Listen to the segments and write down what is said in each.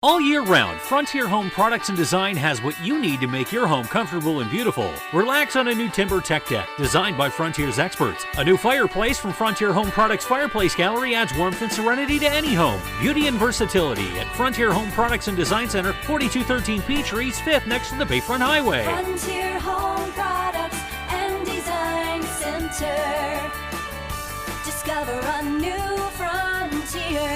All year round, Frontier Home Products and Design has what you need to make your home comfortable and beautiful. Relax on a new timber tech deck designed by Frontier's experts. A new fireplace from Frontier Home Products Fireplace Gallery adds warmth and serenity to any home. Beauty and versatility at Frontier Home Products and Design Center, 4213 Peachtree, 5th next to the Bayfront Highway. Frontier Home Products and Design Center. Discover a new frontier.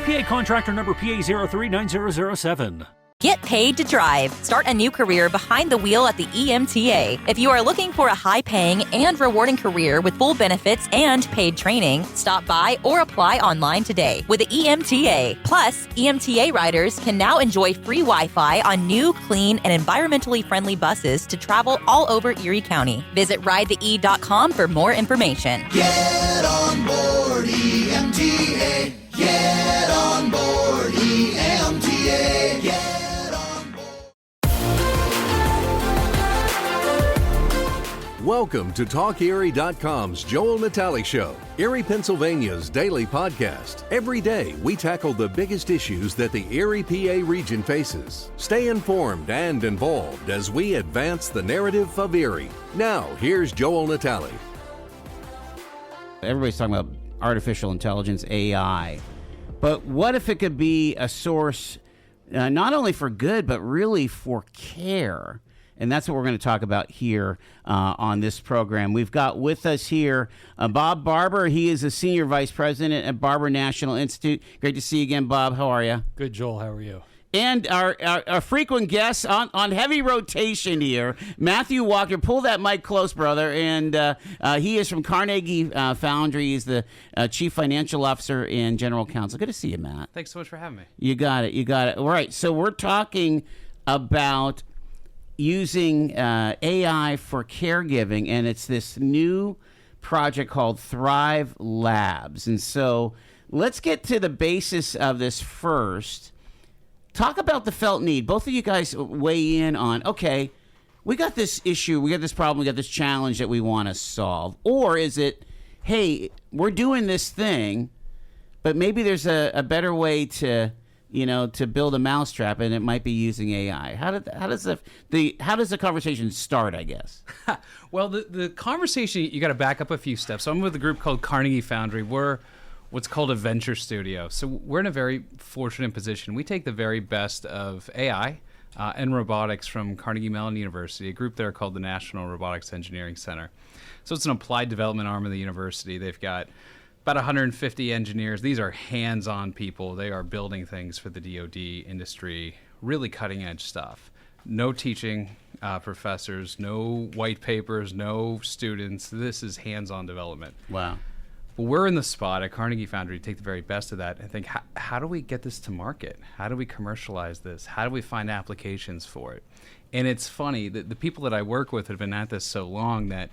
PA contractor number PA039007. Get paid to drive. Start a new career behind the wheel at the EMTA. If you are looking for a high-paying and rewarding career with full benefits and paid training, stop by or apply online today with the EMTA. Plus, EMTA riders can now enjoy free Wi-Fi on new, clean, and environmentally friendly buses to travel all over Erie County. Visit ridethee.com for more information. Get on board EMTA. Get on board EMTA. Get on board. Welcome to TalkErie.com's Joel Natale Show, Erie, Pennsylvania's daily podcast. Every day, we tackle the biggest issues that the Erie, PA region faces. Stay informed and involved as we advance the narrative of Erie. Now, here's Joel Natale. Everybody's talking about artificial intelligence, AI. But what if it could be a source not only for good, but really for care? And that's what we're going to talk about here on this program. We've got with us here Bob Barber. He is a senior vice president at Barber National Institute. Great to see you again, Bob. How are you? Good, Joel. How are you? And our frequent guest on heavy rotation here, Matthew Wachter. Pull that mic close, brother. And he is from Carnegie Foundry. He's the chief financial officer and general counsel. Good to see you, Matt. Thanks so much for having me. You got it. All right. So we're talking about using AI for caregiving, and it's this new project called THRYVE Labs. And so let's get to the basis of this first. Talk about the felt need. Both of you guys weigh in on, okay, we got this issue, we got this problem, we got this challenge that we want to solve. Or is it, hey, we're doing this thing, but maybe there's a better way to, to build a mousetrap, and it might be using AI. How does the conversation start, I guess? Well, the conversation, you got to back up a few steps. So I'm with a group called Carnegie Foundry. We're what's called a venture studio. So we're in a very fortunate position. We take the very best of AI and robotics from Carnegie Mellon University, a group there called the National Robotics Engineering Center. So it's an applied development arm of the university. They've got about 150 engineers. These are hands-on people. They are building things for the DoD industry, really cutting-edge stuff. No teaching professors, no white papers, no students. This is hands-on development. Wow. But we're in the spot at Carnegie Foundry to take the very best of that and think, how do we get this to market? How do we commercialize this? How do we find applications for it? And it's funny that the people that I work with have been at this so long that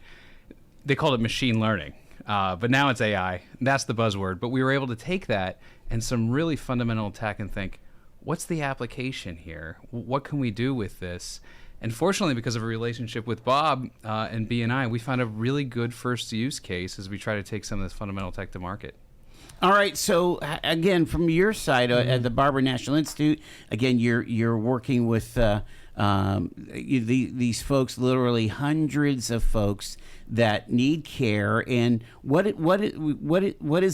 they called it machine learning. But now it's AI. That's the buzzword. But we were able to take that and some really fundamental tech and think, what's the application here? What can we do with this? And fortunately, because of a relationship with Bob and B&I, we found a really good first use case as we try to take some of this fundamental tech to market. All right. So again, from your side at the Barber National Institute, again, you're working with these folks, literally hundreds of folks that need care. And what is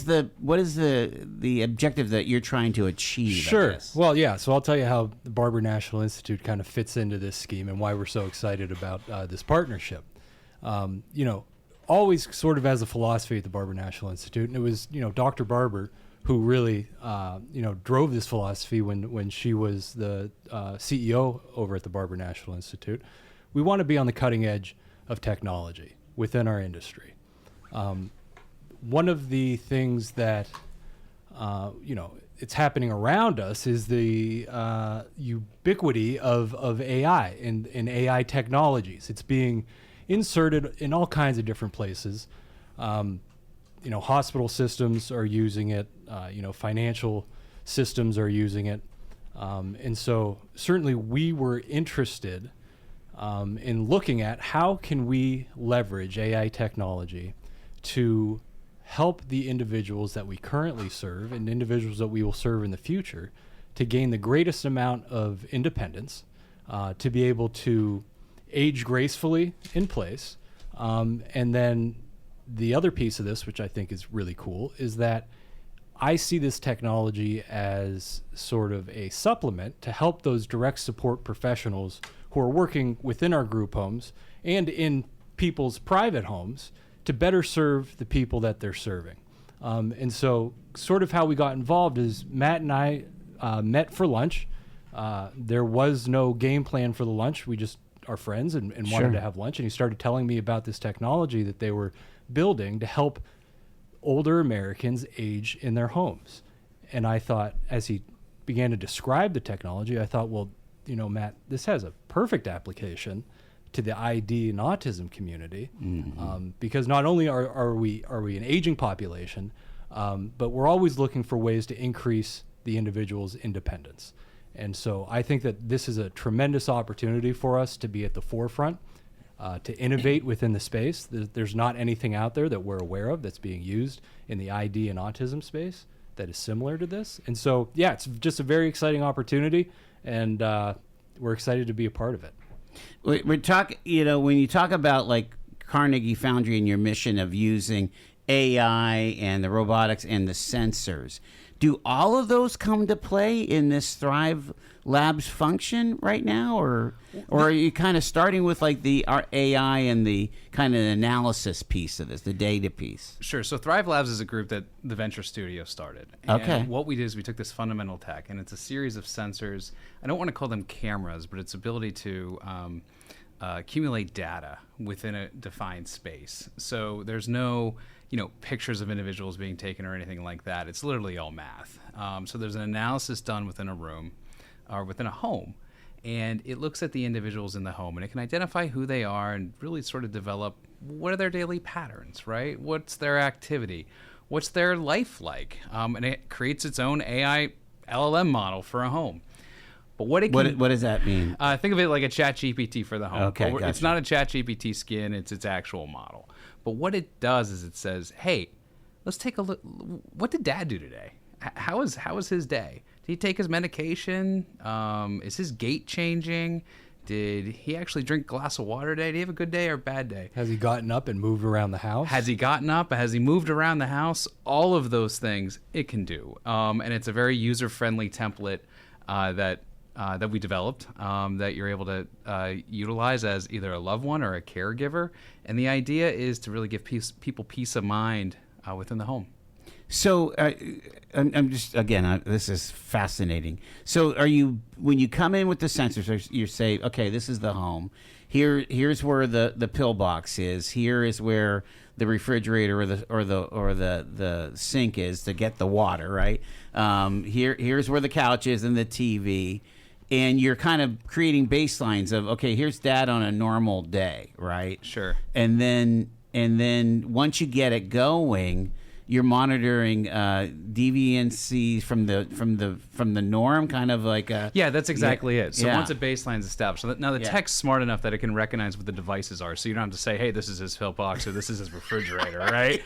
the objective that you're trying to achieve? Sure. Well, yeah. So I'll tell you how the Barber National Institute kind of fits into this scheme and why we're so excited about this partnership. Always sort of as a philosophy at the Barber National Institute, and it was Dr. Barber who really drove this philosophy when she was the CEO over at the Barber National Institute. We want to be on the cutting edge of technology within our industry. One of the things that it's happening around us is the ubiquity of AI and AI technologies. It's being inserted in all kinds of different places. Hospital systems are using it. Financial systems are using it. And so certainly we were interested in looking at how can we leverage AI technology to help the individuals that we currently serve and individuals that we will serve in the future to gain the greatest amount of independence, to be able to age gracefully in place. And then the other piece of this, which I think is really cool, is that I see this technology as sort of a supplement to help those direct support professionals who are working within our group homes and in people's private homes to better serve the people that they're serving. And so sort of how we got involved is Matt and I met for lunch. There was no game plan for the lunch. We just are friends and wanted to have lunch. And he started telling me about this technology that they were building to help older Americans age in their homes. And I thought, as he began to describe the technology, I thought, well, you know, Matt, this has a perfect application to the ID and autism community, because not only are we an aging population, but we're always looking for ways to increase the individual's independence. And so I think that this is a tremendous opportunity for us to be at the forefront, to innovate within the space. There's not anything out there that we're aware of that's being used in the ID and autism space that is similar to this. And so, yeah, it's just a very exciting opportunity, and we're excited to be a part of it. We're talking, you know, when you talk about like Carnegie Foundry and your mission of using AI and the robotics and the sensors, do all of those come to play in this THRYVE Labs function right now, or are you kind of starting with like the AI and the kind of analysis piece of this, the data piece? Sure. So THRYVE Labs is a group that the Venture Studio started. And Okay. what we did is we took this fundamental tech, and it's a series of sensors. I don't want to call them cameras, but it's ability to accumulate data within a defined space. So there's no, pictures of individuals being taken or anything like that. It's literally all math. So there's an analysis done within a room or within a home, and it looks at the individuals in the home, and it can identify who they are and really sort of develop what are their daily patterns, right? What's their activity? What's their life like? And it creates its own AI LLM model for a home. But what does that mean? Think of it like a ChatGPT for the home. Okay, But it's not a ChatGPT skin, it's its actual model. But what it does is it says, hey, let's take a look. What did Dad do today? How was his day? Did he take his medication? Is his gait changing? Did he actually drink a glass of water today? Did he have a good day or a bad day? Has he gotten up and moved around the house? Has he gotten up? Has he moved around the house? All of those things it can do. And it's a very user-friendly template that we developed that you're able to utilize as either a loved one or a caregiver. And the idea is to really give people peace of mind within the home. So I'm just, again, this is fascinating. So when you come in with the sensors, you say, okay, this is the home. Here's where the pill box is. Here is where the refrigerator or the sink is to get the water, right? Here's where the couch is and the TV. And you're kind of creating baselines of, okay, here's Dad on a normal day, right? Sure. And then once you get it going, you're monitoring deviancy from the norm, kind of like a... Yeah, that's exactly it. So yeah. once a baseline is established, so now the tech's smart enough that it can recognize what the devices are. So you don't have to say, hey, this is his pillbox or this is his refrigerator, right?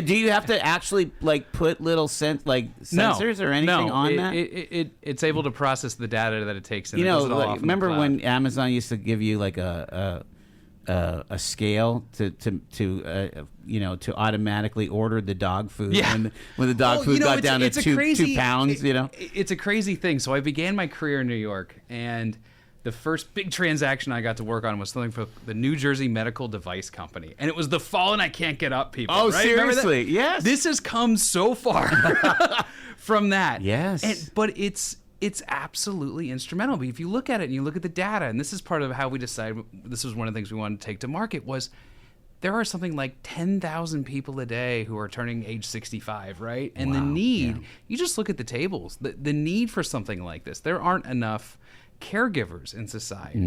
Do you have to actually like put little sensors or anything on that? It's able to process the data that it takes in. Remember when Amazon used to give you like a scale to automatically order the dog food when the dog food got down to 2 pounds. It's a crazy thing. So I began my career in New York, and the first big transaction I got to work on was something for the New Jersey Medical Device Company, and it was the fallen I can't get up people. Oh, right? seriously? Yes. This has come so far from that. Yes. But it's absolutely instrumental. But if you look at it and you look at the data, and this is part of how we decided, this was one of the things we wanted to take to market, was there are something like 10,000 people a day who are turning age 65, right? And the need, you just look at the tables, the need for something like this. There aren't enough caregivers in society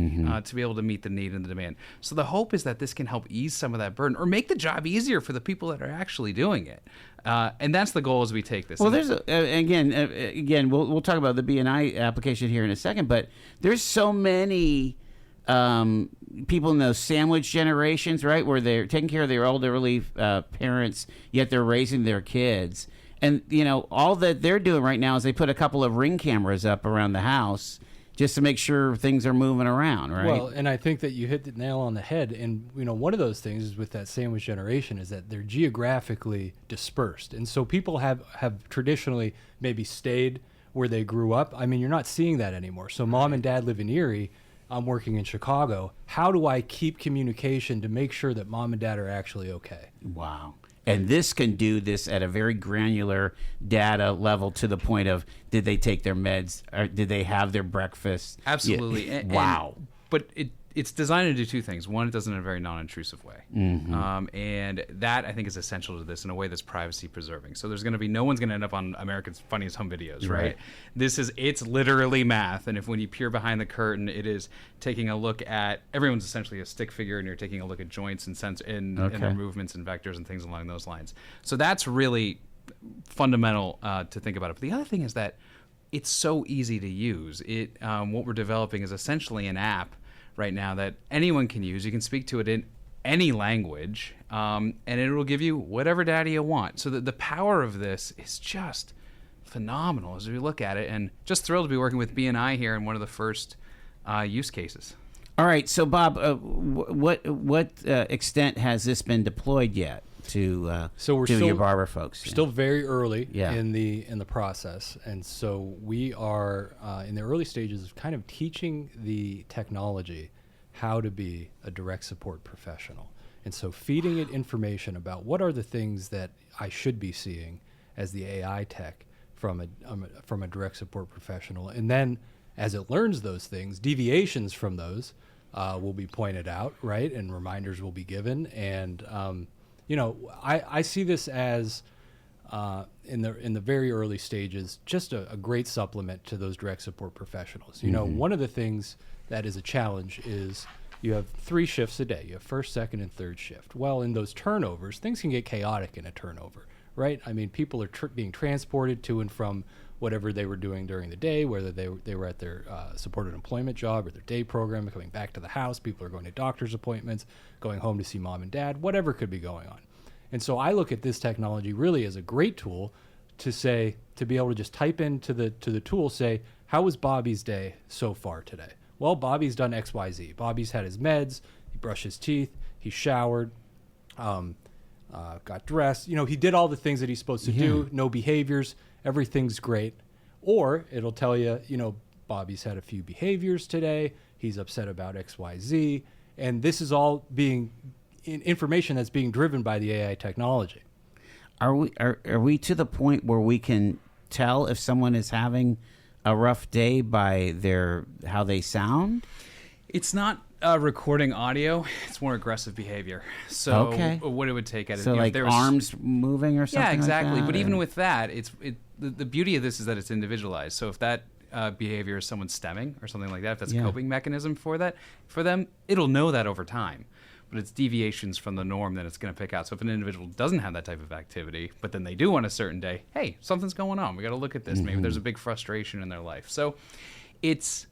to be able to meet the need and the demand. So the hope is that this can help ease some of that burden or make the job easier for the people that are actually doing it. And that's the goal as we take this. Well, there's again, we'll talk about the BNI application here in a second, but there's so many people in those sandwich generations, right, where they're taking care of their elderly parents, yet they're raising their kids. And, all that they're doing right now is they put a couple of Ring cameras up around the house just to make sure things are moving around, right? Well, and I think that you hit the nail on the head. And, one of those things is with that sandwich generation is that they're geographically dispersed. And so people have traditionally maybe stayed where they grew up. I mean, you're not seeing that anymore. So mom and dad live in Erie. I'm working in Chicago. How do I keep communication to make sure that mom and dad are actually okay? Wow. And this can do this at a very granular data level to the point of, did they take their meds? Or did they have their breakfast? Absolutely. Yeah. Wow. But it's designed to do two things. One, it does it in a very non-intrusive way. And that, I think, is essential to this in a way that's privacy preserving. So there's going to be, no one's going to end up on America's Funniest Home Videos, right? It's literally math. And if when you peer behind the curtain, it is taking a look at, everyone's essentially a stick figure, and you're taking a look at joints and and their movements and vectors and things along those lines. So that's really fundamental to think about it. But the other thing is that it's so easy to use. What we're developing is essentially an app right now that anyone can use. You can speak to it in any language, and it will give you whatever data you want. So the power of this is just phenomenal as we look at it, and just thrilled to be working with BNI here in one of the first use cases. All right, so Bob, what extent has this been deployed yet to your Barber folks? Still very early in the process, and so we are in the early stages of kind of teaching the technology how to be a direct support professional, and so feeding it information about what are the things that I should be seeing as the AI tech from a direct support professional, and then as it learns those things, deviations from those will be pointed out, right, and reminders will be given, and I see this as in the very early stages, just a great supplement to those direct support professionals. One of the things that is a challenge is you have 3 shifts a day. You have first, second, and third shift. Well, in those turnovers, things can get chaotic in a turnover, right? I mean, people are being transported to and from whatever they were doing during the day, whether they were at their supported employment job or their day program, coming back to the house. People are going to doctor's appointments, going home to see mom and dad, whatever could be going on. And so I look at this technology really as a great tool to be able to just type into the tool, say, how was Bobby's day so far today? Well, Bobby's done X, Y, Z. Bobby's had his meds, he brushed his teeth, he showered, got dressed. He did all the things that he's supposed to do, no behaviors, everything's great. Or it'll tell you, Bobby's had a few behaviors today, he's upset about X, Y, Z, and this is all being information that's being driven by the AI technology. Are we to the point where we can tell if someone is having a rough day by how they sound? It's not recording audio; it's more aggressive behavior. So what it would take at it, like arms moving or something. Yeah, exactly. Like that, but even with that, the beauty of this is that it's individualized. So if that behavior is someone stemming or something like that, if that's a coping mechanism for them, it'll know that over time. But it's deviations from the norm that it's going to pick out. So if an individual doesn't have that type of activity, but then they do on a certain day, hey, something's going on. We got to look at this. Maybe there's a big frustration in their life. So it's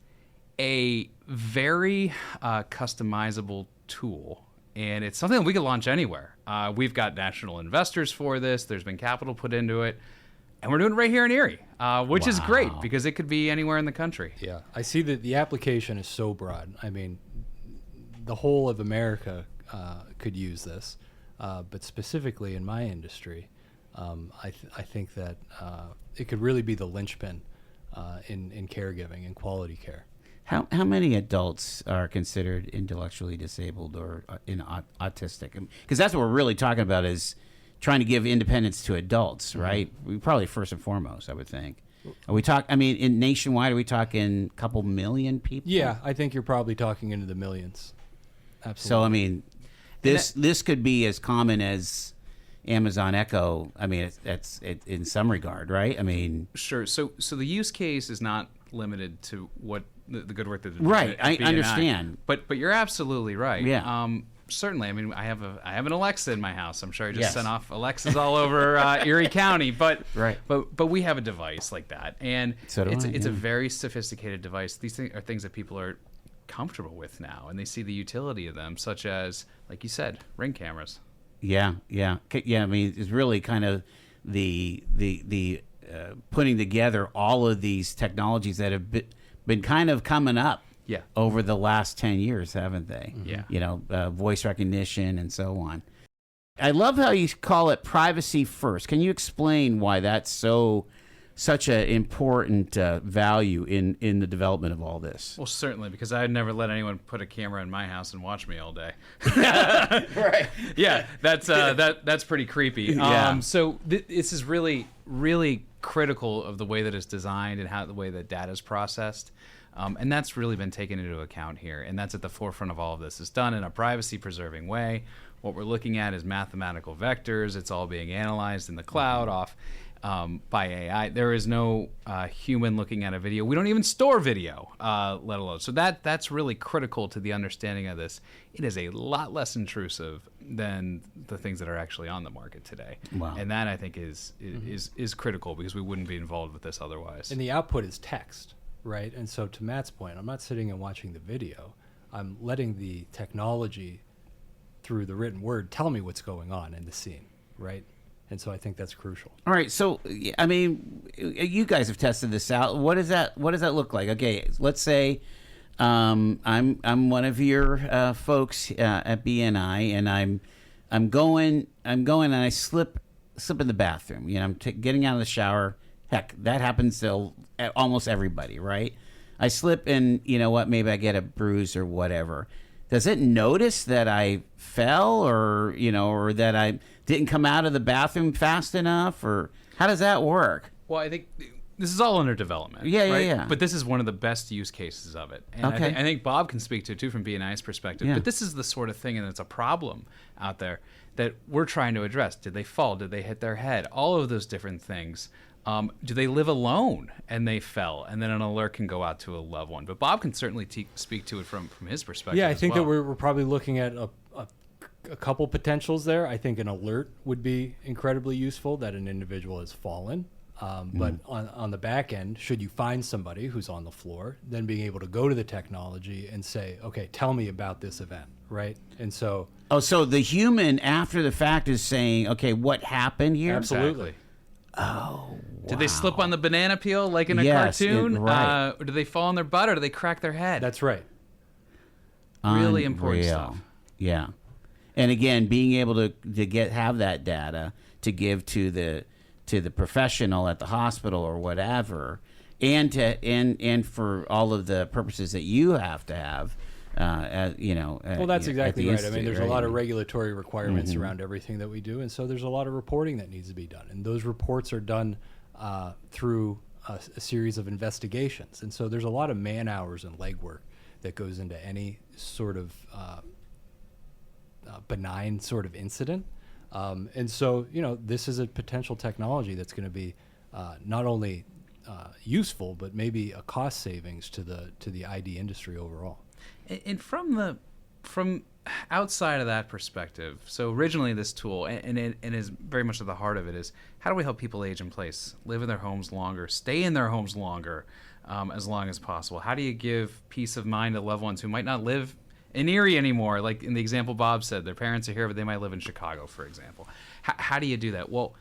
a very customizable tool, and it's something that we could launch anywhere. We've got national investors for this. There's been capital put into it. And we're doing it right here in Erie, which is great because it could be anywhere in the country. Yeah, I see that the application is so broad. I mean, the whole of America could use this, but specifically in my industry, I think that it could really be the linchpin in caregiving and quality care. How many adults are considered intellectually disabled or autistic? Because that's what we're really talking about, is trying to give independence to adults, right? We probably first and foremost, I would think. Are we in nationwide? Are we talking a couple million people? Yeah, I think you're probably talking into the millions. Absolutely. So I mean, this could be as common as Amazon Echo. I mean, it's in some regard, right? I mean, sure. So the use case is not limited to what the good work that right. I understand, but you're absolutely right. Yeah. Certainly. I mean, I have an Alexa in my house. I'm sure I just sent off Alexas all over Erie County, but we have a device like that, and it's a very sophisticated device. These are things that people are comfortable with now, and they see the utility of them, such as, like you said, Ring cameras. Yeah. I mean, it's really kind of the putting together all of these technologies that have been kind of coming up over the last 10 years, haven't they? Yeah. You know, voice recognition and so on. I love how you call it privacy first. Can you explain why that's such an important value in the development of all this? Well, certainly, because I'd never let anyone put a camera in my house and watch me all day. Right. Yeah, that's pretty creepy. Yeah. So this is really, really critical of the way that it's designed and how the way that data is processed. And that's really been taken into account here. And that's at the forefront of all of this. It's done in a privacy-preserving way. What we're looking at is mathematical vectors. It's all being analyzed in the cloud by AI. There is no human looking at a video. We don't even store video, let alone. So that's really critical to the understanding of this. It is a lot less intrusive than the things that are actually on the market today. Wow. And that, I think, is critical, because we wouldn't be involved with this otherwise. And the output is text, right? And so to Matt's point, I'm not sitting and watching the video. I'm letting the technology through the written word tell me what's going on in the scene, right? And so I think that's crucial. All right, so I mean, you guys have tested this out. What does that look like? Okay, let's say I'm one of your folks at BNI, and I'm going and I slip in the bathroom. You know, I'm getting out of the shower. Heck, that happens to almost everybody, right? I slip, and you know what? Maybe I get a bruise or whatever. Does it notice that I fell, or or that I didn't come out of the bathroom fast enough, or how does that work? Well, I think this is all under development. Yeah, right? yeah. But this is one of the best use cases of it. And Okay. I think Bob can speak to it too from BNI's perspective. Yeah. But this is the sort of thing, and it's a problem out there that we're trying to address. Did they fall? Did they hit their head? All of those different things. Do they live alone and they fell, and then an alert can go out to a loved one? But Bob can certainly speak to it from his perspective. Yeah, I as think well. that we're probably looking at a couple potentials there. I think an alert would be incredibly useful that an individual has fallen. But on the back end, should you find somebody who's on the floor, then being able to go to the technology and say, okay, tell me about this event, right? And so... Oh, so the human after the fact is saying, okay, what happened here? Absolutely. Oh, Did they slip on the banana peel like in a Yes, cartoon? right. Or did they fall on their butt, or did they crack their head? That's right. really important Unreal. stuff. Yeah, and again, being able to have that data to give to the professional at the hospital or whatever, and for all of the purposes that you have to have. Well, that's exactly right. I mean, there's a lot of right? regulatory requirements around everything that we do, and so there's a lot of reporting that needs to be done, and those reports are done through a series of investigations, and so there's a lot of man hours and legwork that goes into any sort of benign sort of incident, and so this is a potential technology that's going to be not only useful, but maybe a cost savings to the ID industry overall. And from outside of that perspective, so originally this tool, and it is very much at the heart of it, is how do we help people age in place, live in their homes longer, stay in their homes longer, as long as possible? How do you give peace of mind to loved ones who might not live in Erie anymore? Like in the example Bob said, their parents are here, but they might live in Chicago, for example. How do you do that? Well,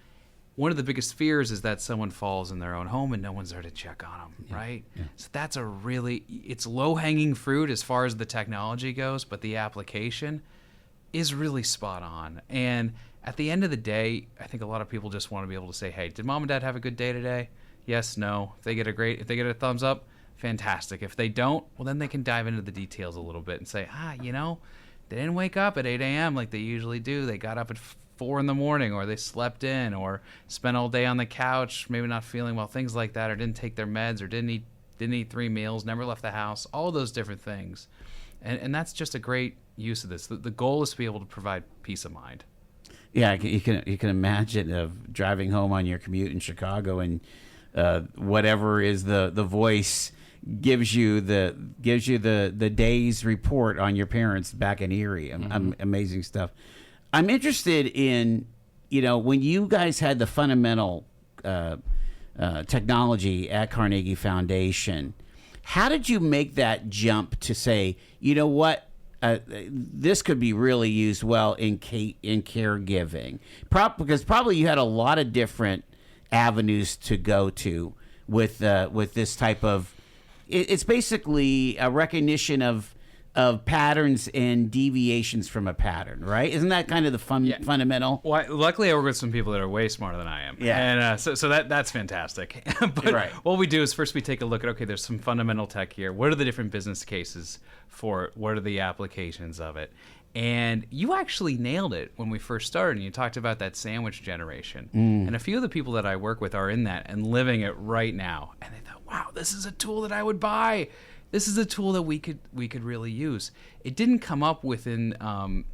one of the biggest fears is that someone falls in their own home and no one's there to check on them, right? Yeah. So that's it's low-hanging fruit as far as the technology goes, but the application is really spot on. And at the end of the day, I think a lot of people just want to be able to say, hey, did mom and dad have a good day today? Yes, no. If they get a thumbs up, fantastic. If they don't, well, then they can dive into the details a little bit and say, they didn't wake up at 8 a.m. like they usually do. They got up at 4 in the morning, or they slept in, or spent all day on the couch, maybe not feeling well, things like that, or didn't take their meds, or didn't eat 3 meals, never left the house, all those different things. And that's just a great use of this. The goal is to be able to provide peace of mind. Yeah, you can imagine of driving home on your commute in Chicago, and whatever is the voice gives you the day's report on your parents back in Erie. Amazing stuff. I'm interested in, when you guys had the fundamental technology at Carnegie Foundation, how did you make that jump to say, you know what, this could be really used well in caregiving, because probably you had a lot of different avenues to go to with this type of. It's basically a recognition of patterns and deviations from a pattern, right? Isn't that kind of the fundamental? Well, luckily I work with some people that are way smarter than I am. Yeah. And so that's fantastic. But Right. what we do is first we take a look at, okay, there's some fundamental tech here. What are the different business cases for it? What are the applications of it? And you actually nailed it when we first started, and you talked about that sandwich generation. And a few of the people that I work with are in that and living it right now. And they thought, wow, this is a tool that I would buy. This is a tool that we could really use. It didn't come up within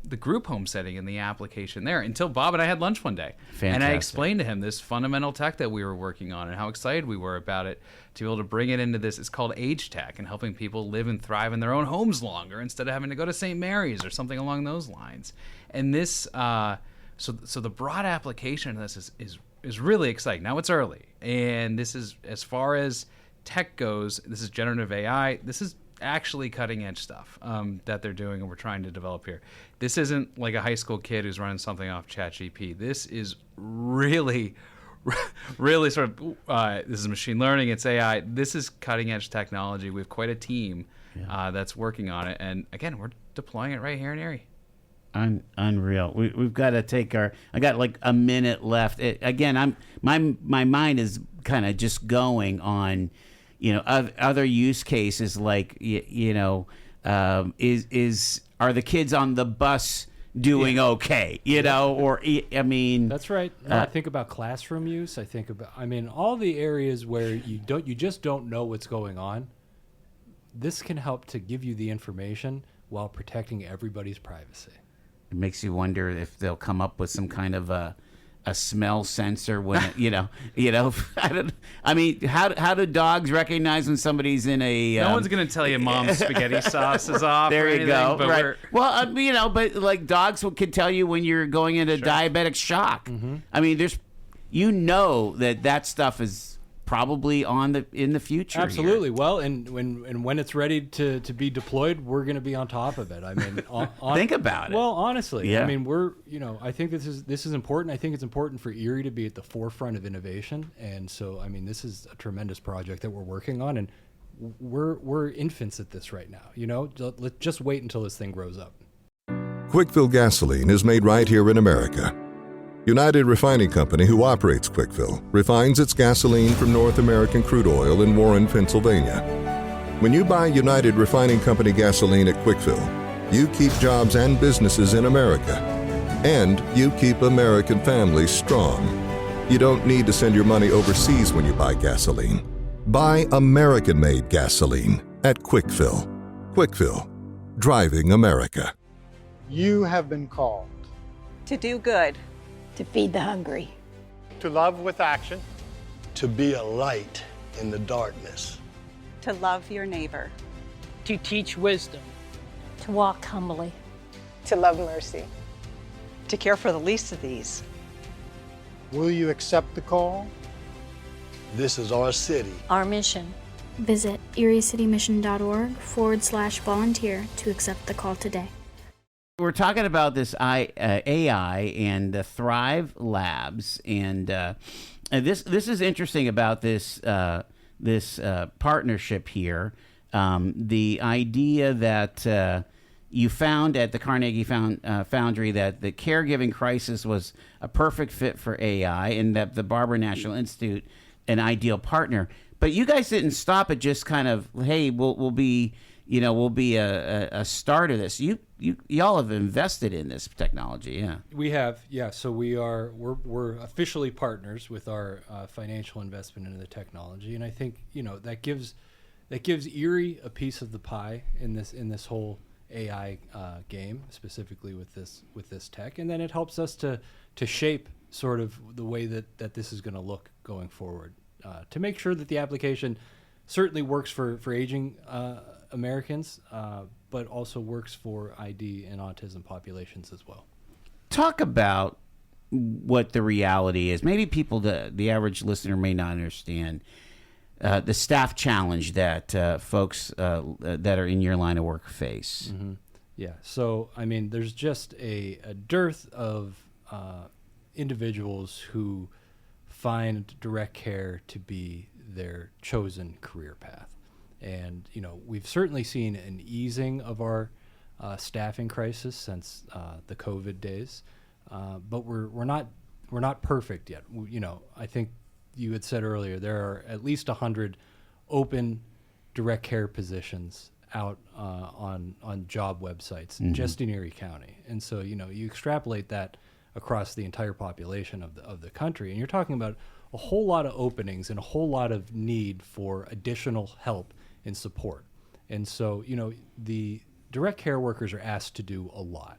the group home setting in the application there until Bob and I had lunch one day. Fantastic. And I explained to him this fundamental tech that we were working on and how excited we were about it to be able to bring it into this. It's called age tech and helping people live and thrive in their own homes longer instead of having to go to St. Mary's or something along those lines. And this, so the broad application of this is really exciting. Now it's early, and this is, as far as tech goes, this is generative AI. This is actually cutting edge stuff that they're doing and we're trying to develop here. This isn't like a high school kid who's running something off ChatGPT. This is really sort of, this is machine learning, it's AI. This is cutting edge technology. We have quite a team that's working on it. And again, we're deploying it right here in Erie. Unreal. We've got to take I got like a minute left. My mind is kind of just going on, other use cases like, are the kids on the bus doing okay, or, I mean. That's right. I think about classroom use. I think about, all the areas where you just don't know what's going on. This can help to give you the information while protecting everybody's privacy. It makes you wonder if they'll come up with some kind of a smell sensor when how do dogs recognize when somebody's in a? No one's gonna tell you mom's spaghetti sauce is off. There or you anything, go. But Right. Well, but like dogs can tell you when you're going into diabetic shock. Mm-hmm. I mean, there's, that stuff is probably in the future. Absolutely. Here. Well, and when it's ready to be deployed, we're going to be on top of it. Think about it. Well, honestly, yeah. I think this is important. I think it's important for Erie to be at the forefront of innovation, and so this is a tremendous project that we're working on, and we're infants at this right now. Let's just wait until this thing grows up. Quickfill gasoline is made right here in America. United Refining Company, who operates Quickfill, refines its gasoline from North American crude oil in Warren, Pennsylvania. When you buy United Refining Company gasoline at Quickfill, you keep jobs and businesses in America. And you keep American families strong. You don't need to send your money overseas when you buy gasoline. Buy American-made gasoline at Quickfill. Quickfill, driving America. You have been called to do good, to feed the hungry, to love with action, to be a light in the darkness, to love your neighbor, to teach wisdom, to walk humbly, to love mercy, to care for the least of these. Will you accept the call? This is our city. Our mission. Visit eriecitymission.org/volunteer to accept the call today. We're talking about this AI and the THRYVE Labs, and this is interesting about this partnership here. The idea that you found at the Carnegie Foundry that the caregiving crisis was a perfect fit for AI, and that the Barber National Institute an ideal partner. But you guys didn't stop at just kind of, hey, we'll be a start of this. Y'all have invested in this technology, yeah. We have, yeah. So we're officially partners with our financial investment into the technology, and I think that gives Erie a piece of the pie in this whole AI game, specifically with this tech, and then it helps us to shape sort of the way that this is going to look going forward, to make sure that the application certainly works for aging Americans, but also works for ID and autism populations as well. Talk about what the reality is. Maybe people, the average listener may not understand the staff challenge that folks that are in your line of work face. Mm-hmm. Yeah. So, I mean, there's just a dearth of individuals who find direct care to be their chosen career path. And, you know, we've certainly seen an easing of our staffing crisis since the COVID days, but we're not perfect yet. You know, I think you had said earlier there are at least 100 open direct care positions out on job websites just in Erie County, and so you know you extrapolate that across the entire population of the country, and you're talking about a whole lot of openings and a whole lot of need for additional help and support. And so you know the direct care workers are asked to do a lot.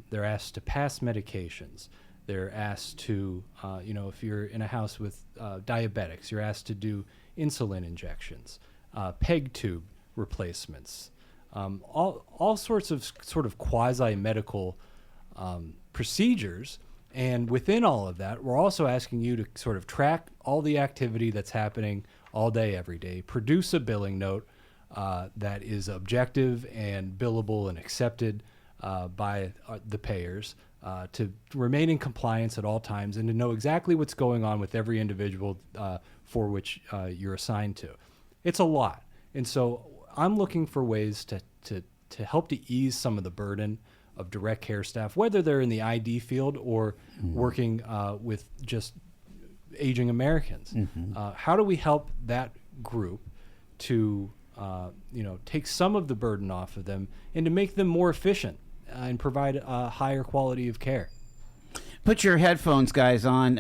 They're asked to pass medications. They're asked to, you know, if you're in a house with diabetics, you're asked to do insulin injections, peg tube replacements, all sorts of sort of quasi-medical procedures. And within all of that, we're also asking you to sort of track all the activity that's happening all day, every day, produce a billing note that is objective and billable and accepted by the payers, to remain in compliance at all times and to know exactly what's going on with every individual for which you're assigned to. It's a lot. And so I'm looking for ways to help to ease some of the burden of direct care staff, whether they're in the ID field or working with just aging Americans. How do we help that group to you know, take some of the burden off of them and to make them more efficient and provide a higher quality of care? Put your headphones, guys, on.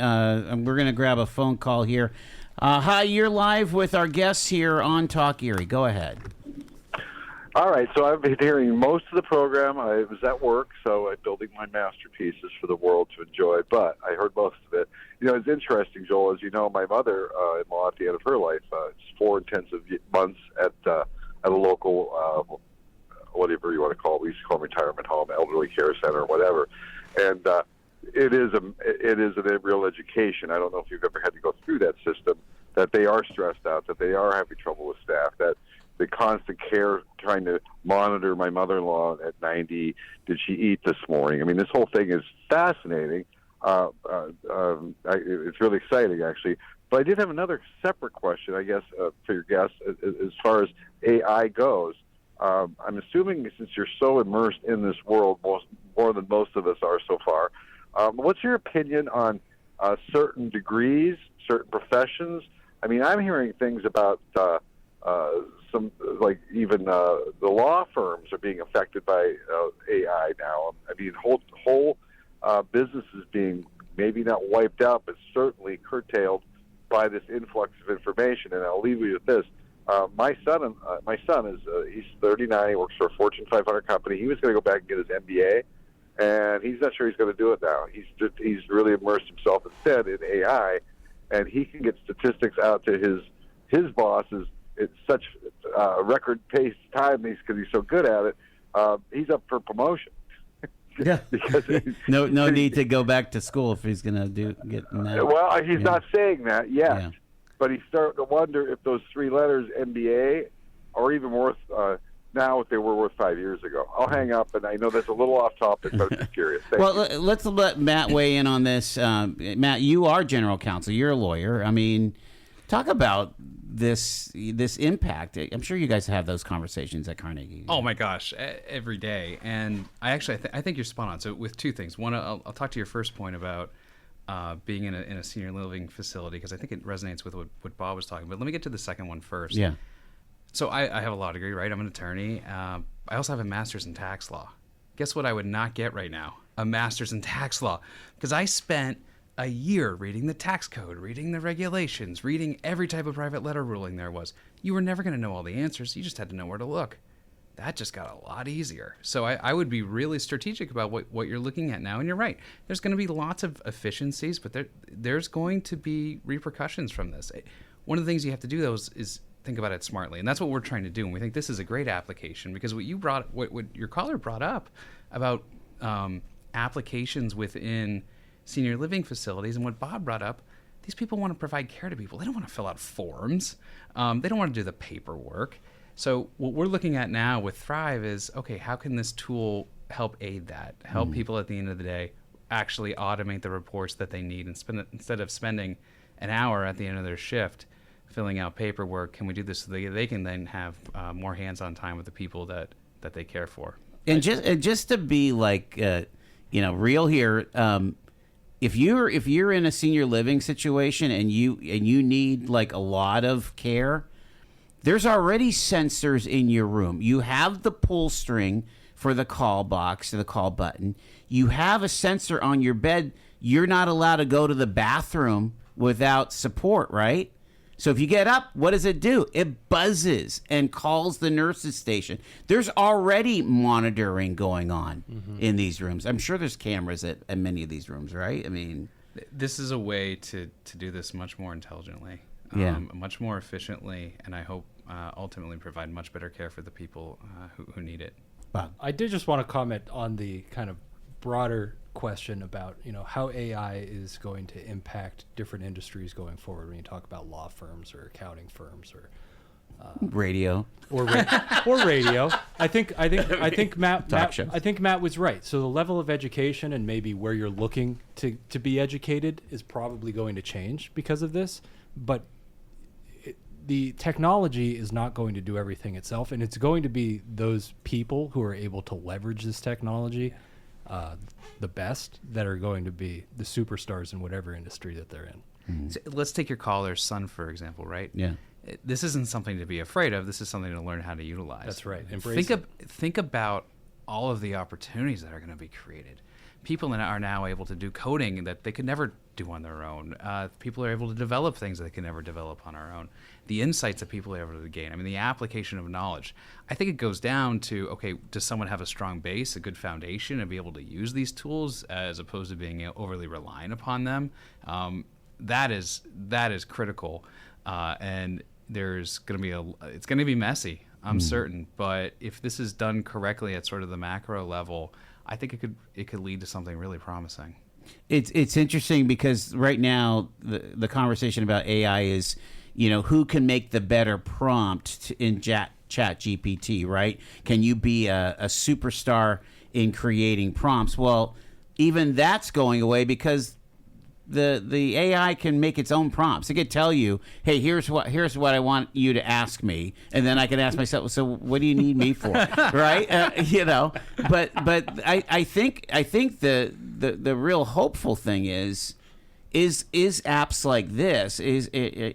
We're going to grab a phone call here. Hi, you're live with our guests here on Talk Erie. Go ahead. All right, so I've been hearing most of the program. I was at work, so I'm building my masterpieces for the world to enjoy, but I heard most of it. You know, it's interesting, Joel. As you know, my mother-in-law at the end of her life, it's 4 intensive months at a local, whatever you want to call it. We used to call them retirement home, elderly care center, whatever. And it is a real education. I don't know if you've ever had to go through that system, that they are stressed out, that they are having trouble with staff, that the constant care trying to monitor my mother-in-law at 90. Did she eat this morning? I mean, this whole thing is fascinating. It's really exciting, actually. But I did have another separate question, I guess, for your guests as far as AI goes. I'm assuming since you're so immersed in this world, more than most of us are so far, what's your opinion on certain degrees, certain professions? I mean, I'm hearing things about some, like even the law firms are being affected by AI now. I mean, whole businesses being maybe not wiped out, but certainly curtailed by this influx of information. And I'll leave you with this. My son is he's 39. He works for a Fortune 500 company. He was going to go back and get his MBA, and he's not sure he's going to do it now. He's really immersed himself instead in AI, and he can get statistics out to his bosses at such record-paced time because he's so good at it. He's up for promotion. Yeah. Because no need to go back to school if he's going to get that. Well, he's not saying that yet. Yeah. But he's starting to wonder if those 3 letters MBA are even worth now what they were worth 5 years ago. I'll hang up, and I know that's a little off topic, but I'm just curious. Let's let Matt weigh in on this. Matt, you are general counsel. You're a lawyer. I mean, talk about this impact. I'm sure you guys have those conversations at Carnegie. Oh my gosh, every day. And I think you're spot on. So with 2 things. One, I'll talk to your first point about being in a senior living facility, because I think it resonates with what Bob was talking about. Let me get to the second one first. Yeah. So I have a law degree, right? I'm an attorney. I also have a master's in tax law. Guess what I would not get right now? A master's in tax law. Because I spent a year reading the tax code, reading the regulations, reading every type of private letter ruling there was. You were never going to know all the answers. You just had to know where to look. That just got a lot easier. So I would be really strategic about what you're looking at now. And you're right. There's going to be lots of efficiencies, but there's going to be repercussions from this. One of the things you have to do, though, is think about it smartly. And that's what we're trying to do. And we think this is a great application, because what your caller brought up about applications within senior living facilities, and what Bob brought up, these people want to provide care to people. They don't want to fill out forms. They don't want to do the paperwork. So what we're looking at now with THRYVE is, okay, how can this tool help aid that, help people at the end of the day actually automate the reports that they need and instead of spending an hour at the end of their shift filling out paperwork, can we do this so they can then have more hands-on time with the people that they care for? And just to be like, real here, if you're in a senior living situation and you need like a lot of care, there's already sensors in your room. You have the pull string for the call box, the call button. You have a sensor on your bed. You're not allowed to go to the bathroom without support, right? So if you get up, what does it do? It buzzes and calls the nurses station. There's already monitoring going on in these rooms. I'm sure there's cameras at many of these rooms, right? I mean, this is a way to do this much more intelligently, much more efficiently, and I hope ultimately provide much better care for the people who need it. I did just want to comment on the kind of broader question about how AI is going to impact different industries going forward. When you talk about law firms or accounting firms or radio or radio, I think Matt was right. So the level of education and maybe where you're looking to be educated is probably going to change because of this, but the technology is not going to do everything itself, and it's going to be those people who are able to leverage this technology the best that are going to be the superstars in whatever industry that they're in. So let's take your caller's son, for example, right? Yeah. This isn't something to be afraid of. This is something to learn how to utilize. That's right. Think about all of the opportunities that are going to be created. People are now able to do coding that they could never do on their own. People are able to develop things that they can never develop on our own. The insights that people are able to gain. I mean, the application of knowledge. I think it goes down to, okay, does someone have a strong base, a good foundation, and be able to use these tools as opposed to being overly reliant upon them? That is critical, and there's going to be it's going to be messy, I'm certain. But if this is done correctly at sort of the macro level, I think it could lead to something really promising. It's interesting because right now the conversation about AI is, who can make the better prompt in Chat GPT, right? Can you be a superstar in creating prompts? Well, even that's going away because the AI can make its own prompts. It could tell you, hey, here's what I want you to ask me, and then I can ask myself, so what do you need me for, right? But I think the real hopeful thing is apps like this,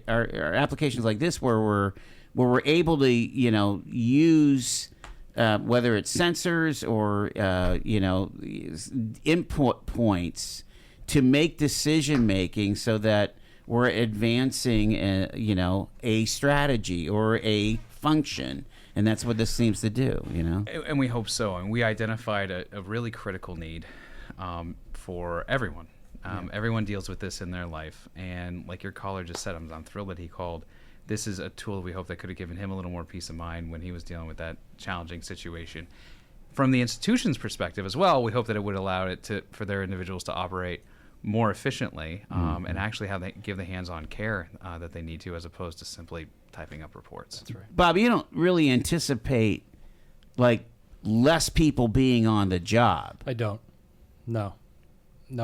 are applications like this where we're able to use whether it's sensors or input points to make decision making so that we're advancing a strategy or a function, and that's what this seems to do. And we hope so. And we identified a really critical need for everyone. Everyone deals with this in their life, and like your caller just said, I'm thrilled that he called. This is a tool we hope that could have given him a little more peace of mind when he was dealing with that challenging situation. From the institution's perspective as well, we hope that it would allow it for their individuals to operate more efficiently and actually give the hands-on care that they need to, as opposed to simply typing up reports. That's right. Bob, you don't really anticipate like less people being on the job. I don't. No,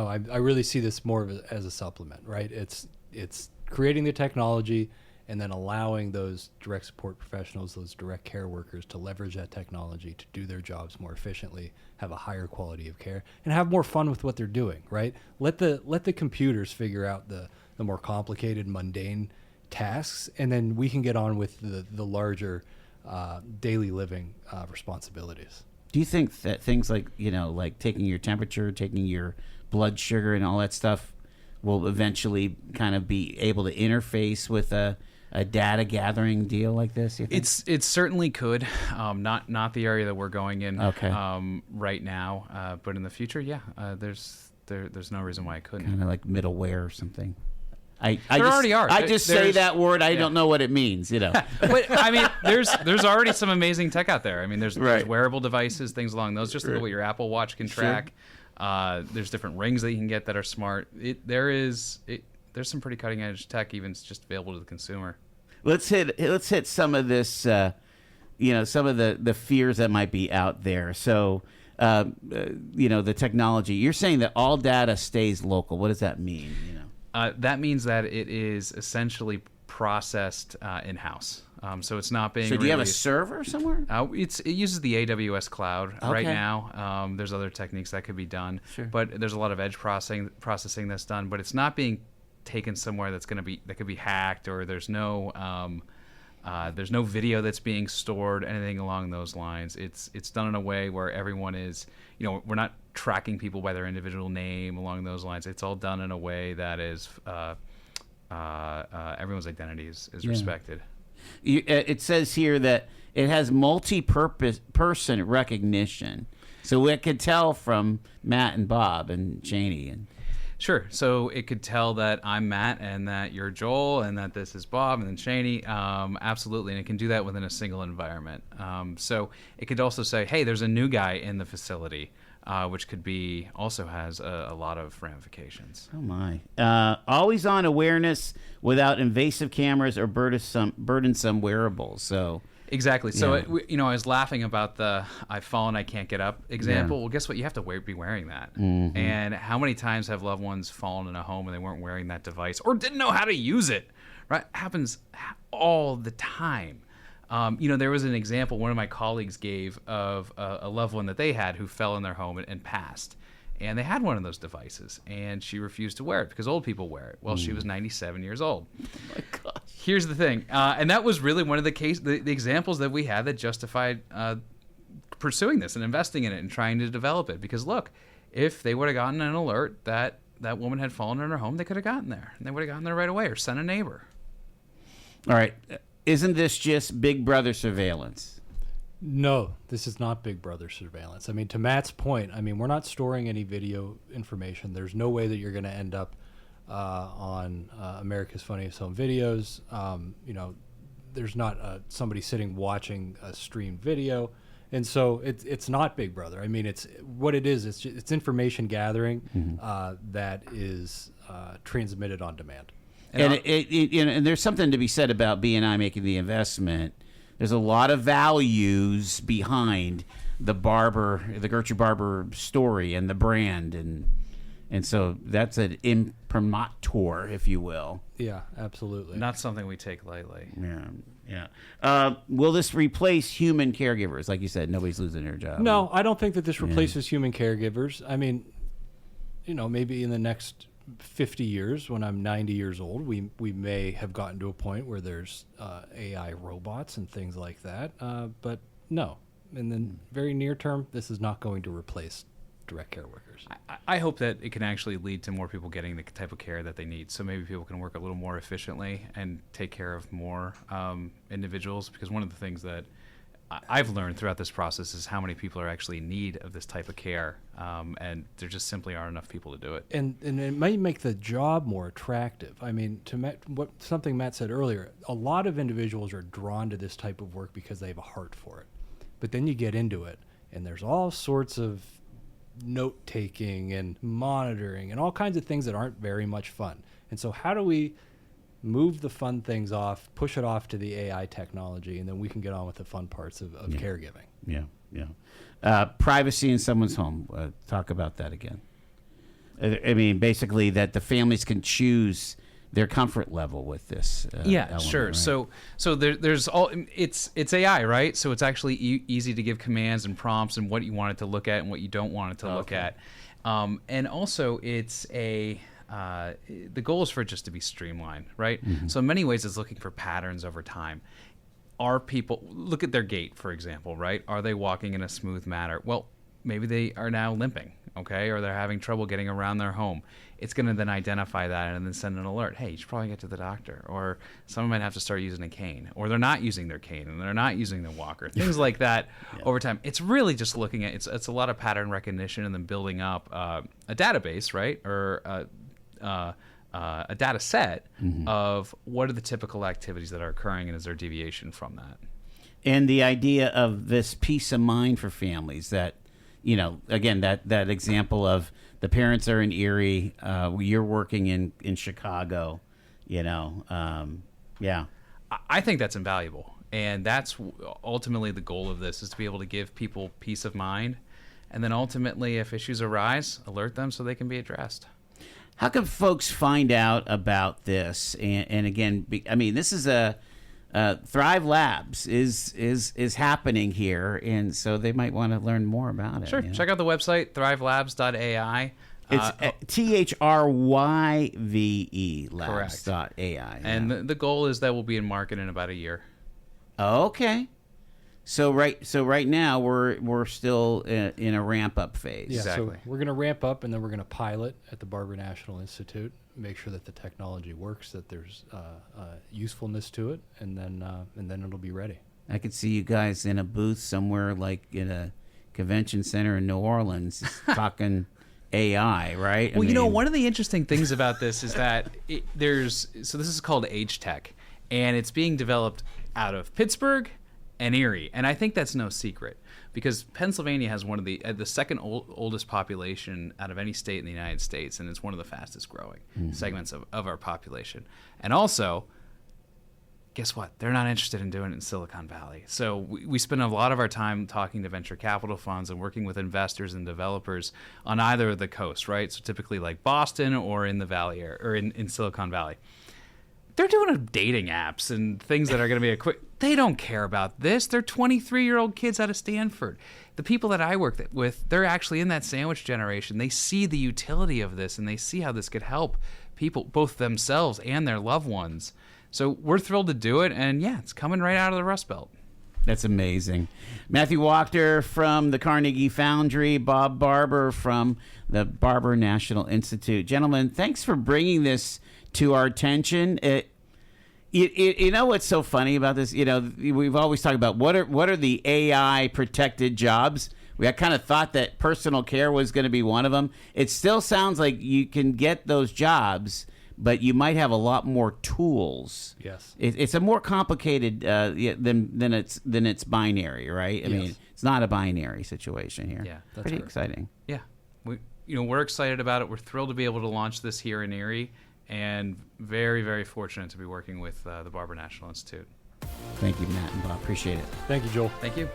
I really see this more as a supplement, right? It's creating the technology and then allowing those direct support professionals, those direct care workers, to leverage that technology to do their jobs more efficiently, have a higher quality of care, and have more fun with what they're doing, right? Let the computers figure out the more complicated, mundane tasks, and then we can get on with the larger daily living responsibilities. Do you think that things like, like taking your temperature, taking your blood sugar and all that stuff will eventually kind of be able to interface with a data gathering deal like this? You think? It certainly could. Not the area that we're going in right now, but in the future, there's no reason why it couldn't. Kind of like middleware or something. I already are. I just say that word. I don't know what it means. But I mean, there's already some amazing tech out there. I mean, there's wearable devices, things along those. Just look at what your Apple Watch can track. There's different rings that you can get that are smart. There's some pretty cutting edge tech, even just available to the consumer. Let's hit some of this some of the fears that might be out there. So, the technology. You're saying that all data stays local. What does that mean? That means that it is essentially processed in-house. So it's not being. So do you have a server somewhere? It uses the AWS cloud right Okay. now. There's other techniques that could be done, Sure. but there's a lot of edge processing that's done. But it's not being taken somewhere that could be hacked, or there's no video that's being stored, anything along those lines. It's done in a way where everyone is, we're not tracking people by their individual name along those lines. It's all done in a way that is everyone's identity is respected. It says here that it has multi-purpose person recognition, so it could tell from Matt and Bob and Janie and. Sure. So it could tell that I'm Matt and that you're Joel and that this is Bob and then Shaney. Absolutely. And it can do that within a single environment. So it could also say, hey, there's a new guy in the facility, which could be also has a lot of ramifications. Oh, my. Always on awareness without invasive cameras or burdensome wearables. So. Exactly. So, Yeah. I was laughing about the I've fallen, I can't get up example. Yeah. Well, guess what? You have to be wearing that. Mhm. And how many times have loved ones fallen in a home and they weren't wearing that device or didn't know how to use it? Right? Happens all the time. There was an example one of my colleagues gave of a loved one that they had who fell in their home and passed. And they had one of those devices, and she refused to wear it because old people wear it. Well, she was 97 years old. Oh my gosh. Here's the thing, and that was really one of the examples that we had that justified pursuing this and investing in it and trying to develop it. Because look, if they would have gotten an alert that that woman had fallen in her home, they could have gotten there, and they would have gotten there right away or sent a neighbor. All right. Isn't this just Big Brother surveillance? No, this is not Big Brother surveillance. I mean, to Matt's point, we're not storing any video information. There's no way that you're going to end up on America's Funniest Home Videos. There's not somebody sitting watching a streamed video. And so it's not Big Brother. It's what it is. It's information gathering that is transmitted on demand. And there's something to be said about B&I making the investment. There's a lot of values behind the Gertrude Barber story and the brand, and so that's an imprimatur, if you will. Yeah, absolutely. Not something we take lightly. Yeah. Will this replace human caregivers? Like you said, nobody's losing their job. No, I don't think that this replaces human caregivers. Maybe in the next 50 years, when I'm 90 years old, we may have gotten to a point where there's AI robots and things like that. But no, in the very near term, this is not going to replace direct care workers. I hope that it can actually lead to more people getting the type of care that they need. So maybe people can work a little more efficiently and take care of more individuals. Because one of the things that I've learned throughout this process is how many people are actually in need of this type of care, and there just simply aren't enough people to do it. And it might make the job more attractive. Something Matt said earlier, a lot of individuals are drawn to this type of work because they have a heart for it. But then you get into it, and there's all sorts of note-taking and monitoring and all kinds of things that aren't very much fun. And so how do we move the fun things off, push it off to the AI technology, and then we can get on with the fun parts of caregiving. Yeah. Privacy in someone's home. Talk about that again. Basically that the families can choose their comfort level with this. Element, sure. Right? So there's all it's AI, right? So it's actually easy to give commands and prompts and what you want it to look at and what you don't want it to look at. And also it's the goal is for it just to be streamlined, right? Mm-hmm. So in many ways it's looking for patterns over time. Are people, look at their gait, for example, right? Are they walking in a smooth manner? Well, maybe they are now limping, okay? Or they're having trouble getting around their home. It's going to then identify that and then send an alert. Hey, you should probably get to the doctor. Or someone might have to start using a cane. Or they're not using their cane and they're not using the walker. Things like that over time. It's really just looking at, it's a lot of pattern recognition and then building up a database, right? Or a data set of what are the typical activities that are occurring and is there deviation from that. And the idea of this peace of mind for families that, again, that example of the parents are in Erie, you're working in Chicago, I think that's invaluable. And that's ultimately the goal of this, is to be able to give people peace of mind. And then ultimately, if issues arise, alert them so they can be addressed. How can folks find out about this? And again, this is THRYVE Labs is happening here, and so they might want to learn more about it. Sure. Check out the website, thrivelabs.ai. It's THRYVE labs.ai. And the goal is that we'll be in market in about a year. Okay. So right now we're still in a ramp up phase. Yeah, Exactly. So we're going to ramp up, and then we're going to pilot at the Barber National Institute, make sure that the technology works, that there's usefulness to it, and then it'll be ready. I could see you guys in a booth somewhere, like in a convention center in New Orleans, talking AI, right? Well, one of the interesting things about this is that this is called Age Tech, and it's being developed out of Pittsburgh and Erie, and I think that's no secret, because Pennsylvania has one of the second oldest population out of any state in the United States, and it's one of the fastest growing segments of our population. And also, guess what? They're not interested in doing it in Silicon Valley. So we spend a lot of our time talking to venture capital funds and working with investors and developers on either of the coasts, right? So typically like Boston or in the Valley or in Silicon Valley. They're doing dating apps and things that are going to be they don't care about this. They're 23-year-old kids out of Stanford. The people that I work with, they're actually in that sandwich generation. They see the utility of this, and they see how this could help people, both themselves and their loved ones. So we're thrilled to do it, and yeah, it's coming right out of the Rust Belt. That's amazing. Matthew Wachter from the Carnegie Foundry, Bob Barber from the Barber National Institute. Gentlemen, thanks for bringing this to our attention. You know what's so funny about this? We've always talked about what are the AI protected jobs. We kind of thought that personal care was going to be one of them. It still sounds like you can get those jobs, but you might have a lot more tools. Yes, it's a more complicated than it's binary, right? I mean, it's not a binary situation here. Yeah, that's pretty exciting. Yeah, we're excited about it. We're thrilled to be able to launch this here in Erie, and very, very fortunate to be working with the Barber National Institute. Thank you, Matt and Bob. Appreciate it. Thank you, Joel. Thank you.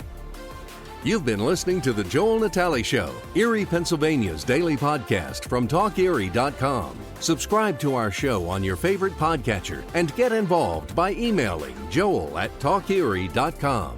You've been listening to The Joel Natale Show, Erie, Pennsylvania's daily podcast from TalkErie.com. Subscribe to our show on your favorite podcatcher and get involved by emailing joel@TalkErie.com.